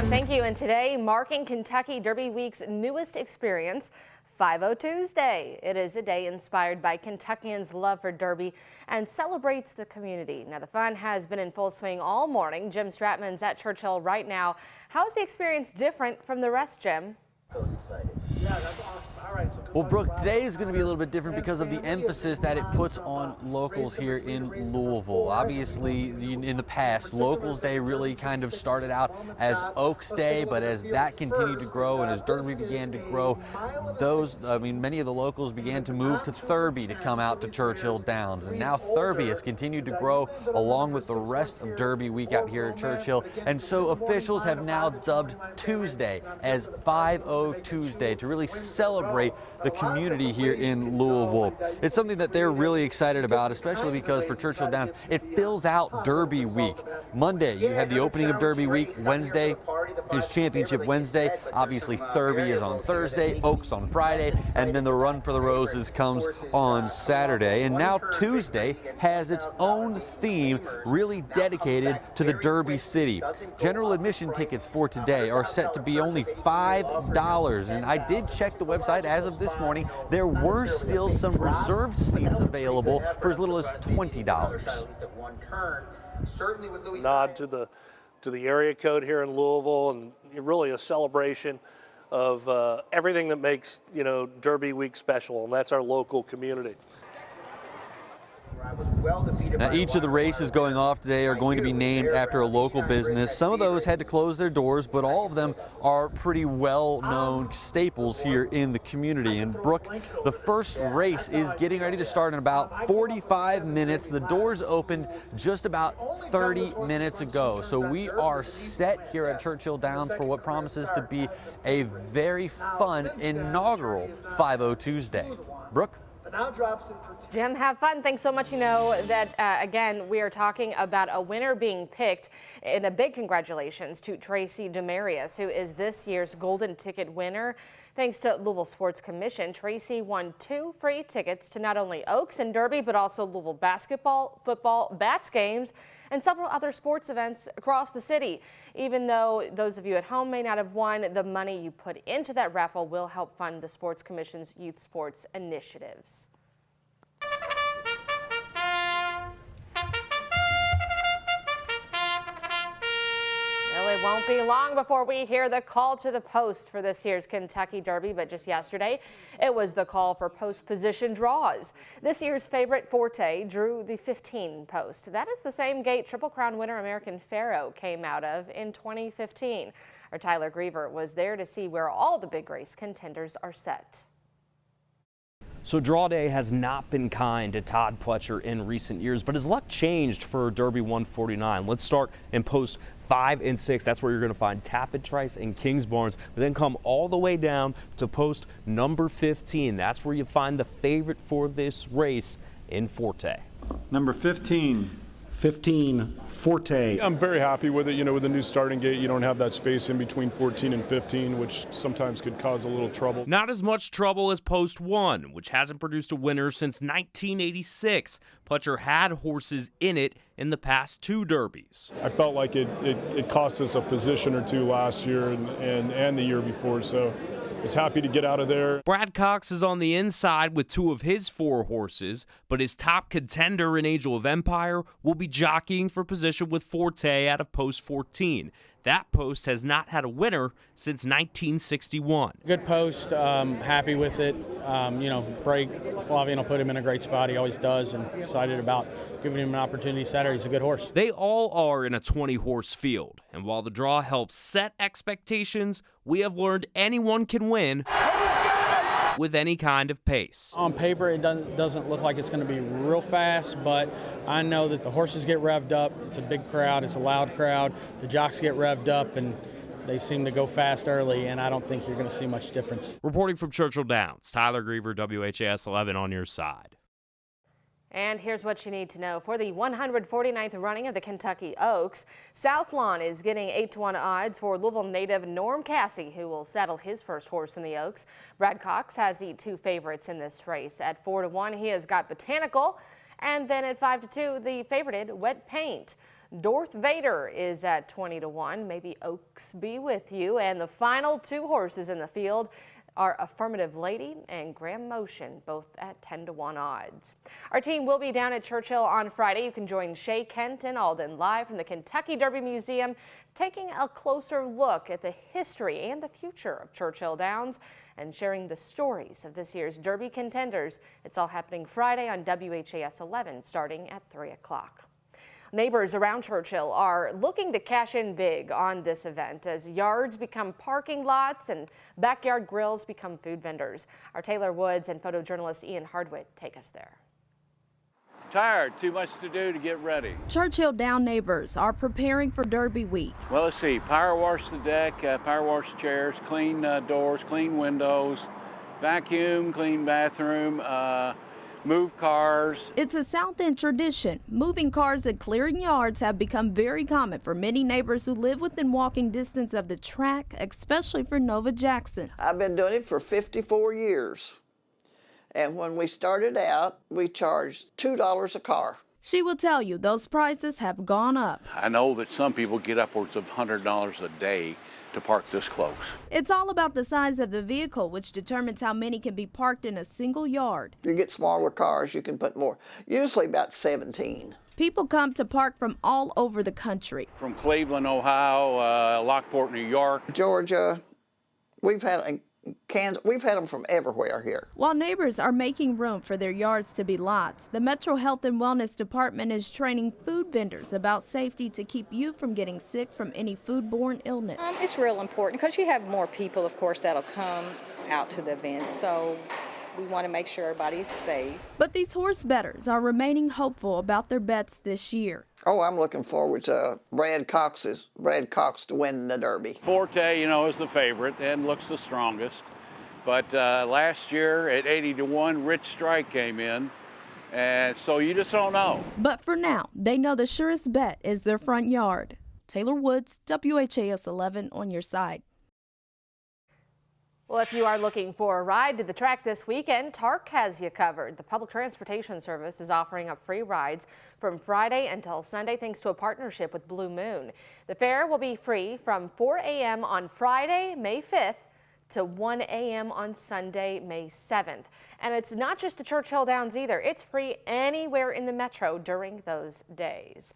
Thank you. And today, marking Kentucky Derby Week's newest experience, 5-0 Tuesday. It is a day inspired by Kentuckians' love for Derby and celebrates the community. Now, the fun has been in full swing all morning. Jim Stratman's at Churchill right now. How's the experience different from the rest, Jim? I was excited. Yeah, that's awesome. All right. So well, Brooke, today is going to be a little bit different because of the emphasis that it puts on locals here in Louisville. Obviously, in the past, Locals Day really kind of started out as Oaks Day, but as that continued to grow and as Derby began to grow, many of the locals began to move to Thurby to come out to Churchill Downs. And now Thurby has continued to grow along with the rest of Derby Week out here at Churchill. And so officials have now dubbed Tuesday as 5-0 Tuesday to really celebrate the community here in Louisville. It's something that they're really excited about, especially because for Churchill Downs, it fills out Derby Week. Monday, you have the opening of Derby Week. Wednesday is Championship Wednesday. Obviously, Thurby is on Thursday, Oaks on Friday, and then the Run for the Roses comes on Saturday. And now Tuesday has its own theme really dedicated to the Derby City. General admission tickets for today are set to be only $5, and I did check the website as of this morning. There were still some reserved seats available for as little as $20. Nod to the area code here in Louisville, and really a celebration of everything that makes Derby Week special, and that's our local community. Now, each of the races going off today are going to be named after a local business. Some of those had to close their doors, but all of them are pretty well-known staples here in the community. And Brooke, the first race is getting ready to start in about 45 minutes. The doors opened just about 30 minutes ago. So we are set here at Churchill Downs for what promises to be a very fun inaugural 5-0 Tuesday. Brooke? Jim, have fun. Thanks so much. You know that, again, we are talking about a winner being picked, and a big congratulations to Tracy Demarius, who is this year's Golden Ticket winner. Thanks to Louisville Sports Commission, Tracy won 2 free tickets to not only Oaks and Derby, but also Louisville basketball, football, bats games, and several other sports events across the city. Even though those of you at home may not have won, the money you put into that raffle will help fund the Sports Commission's youth sports initiatives. It won't be long before we hear the call to the post for this year's Kentucky Derby, but just yesterday, it was the call for post position draws. This year's favorite, Forte, drew the 15 post. That is the same gate Triple Crown winner American Pharoah came out of in 2015. Our Tyler Griever was there to see where all the big race contenders are set. So draw day has not been kind to Todd Pletcher in recent years, but his luck changed for Derby 149. Let's start in post 5 and 6. That's where you're going to find Tappan Trice and Kingsbarns, but then come all the way down to post number 15. That's where you find the favorite for this race in Forte. Number 15, Forte. I'm very happy with it. You know, with the new starting gate, you don't have that space in between 14 and 15, which sometimes could cause a little trouble. Not as much trouble as post 1, which hasn't produced a winner since 1986. Pletcher had horses in it in the past 2 derbies. I felt like it cost us a position or 2 last year and the year before, so I was happy to get out of there. Brad Cox is on the inside with 2 of his 4 horses, but his top contender in Angel of Empire will be jockeying for position with Forte out of post 14. That post has not had a winner since 1961. Good post, happy with it. Bray Flavian will put him in a great spot. He always does, and excited about giving him an opportunity Saturday. He's a good horse. They all are in a 20-horse field, and while the draw helps set expectations, we have learned anyone can win with any kind of pace. On paper, it doesn't look like it's going to be real fast, but I know that the horses get revved up. It's a big crowd. It's a loud crowd. The jocks get revved up, and they seem to go fast early, and I don't think you're going to see much difference. Reporting from Churchill Downs, Tyler Griever, WHAS11 on your side. And here's what you need to know. For the 149th running of the Kentucky Oaks, South Lawn is getting 8-to-1 odds for Louisville native Norm Cassie, who will saddle his first horse in the Oaks. Brad Cox has the 2 favorites in this race. At 4-to-1, he has got Botanical, and then at 5-2, the favorited Wet Paint. Darth Vader is at 20-1. Maybe Oaks be with you. And the final 2 horses in the field are Affirmative Lady and Graham Motion, both at 10-1 odds. Our team will be down at Churchill on Friday. You can join Shay, Kent, and Alden live from the Kentucky Derby Museum, taking a closer look at the history and the future of Churchill Downs and sharing the stories of this year's Derby contenders. It's all happening Friday on WHAS 11, starting at 3 o'clock. Neighbors around Churchill are looking to cash in big on this event as yards become parking lots and backyard grills become food vendors. Our Taylor Woods and photojournalist Ian Hardwick take us there. Tired, too much to do to get ready. Churchill Down neighbors are preparing for Derby week. Well, let's see, power wash the deck, power wash the chairs, clean doors, clean windows, vacuum, clean bathroom, move cars. It's a South End tradition. Moving cars and clearing yards have become very common for many neighbors who live within walking distance of the track, especially for Nova Jackson. I've been doing it for 54 years. And when we started out, we charged $2 a car. She will tell you those prices have gone up. I know that some people get upwards of $100 a day to park this close. It's all about the size of the vehicle, which determines how many can be parked in a single yard. You get smaller cars, you can put more, usually about 17. People come to park from all over the country. From Cleveland, Ohio, Lockport, New York. Georgia, we've had Kansas, we've had them from everywhere here. While neighbors are making room for their yards to be lots, the Metro Health and Wellness Department is training food vendors about safety to keep you from getting sick from any foodborne illness. It's real important because you have more people, of course, that'll come out to the event, so we want to make sure everybody's safe. But these horse bettors are remaining hopeful about their bets this year. Oh, I'm looking forward to Brad Cox to win the Derby. Forte, you know, is the favorite and looks the strongest. But last year at 80-1, Rich Strike came in, and so you just don't know. But for now, they know the surest bet is their front yard. Taylor Woods, WHAS 11 on your side. Well, if you are looking for a ride to the track this weekend, TARC has you covered. The Public Transportation Service is offering up free rides from Friday until Sunday thanks to a partnership with Blue Moon. The fare will be free from 4 a.m. on Friday, May 5th to 1 a.m. on Sunday, May 7th. And it's not just to Churchill Downs either. It's free anywhere in the metro during those days.